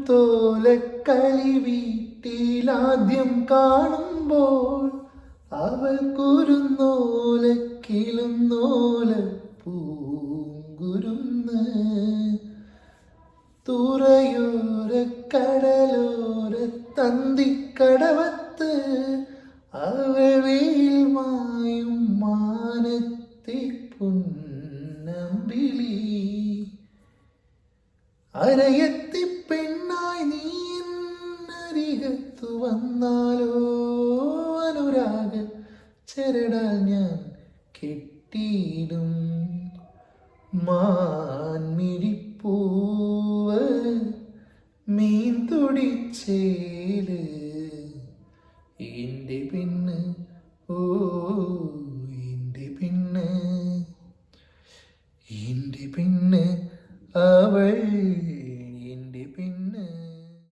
തോലക്കളി വീട്ടിലാദ്യം കാണുമ്പോൾ അവൾ കുരുന്നോല കിളുന്നോല പൂങ്കുരുന്ന് തുറയോര കടലോര തന്തിക്കടവത്ത് അവൾ വെയിൽ മായും മാനത്തെ പൊന്നമ്പിളി അരയത്തി പെണ്ണായി നീ എന്നരികത്തു വന്നാലോ അനുരാഗ ചരടാൽ ഞാൻ കെട്ടിയിടും മാൻമിഴിപ്പൂവ് മീൻ തുടിച്ചേല്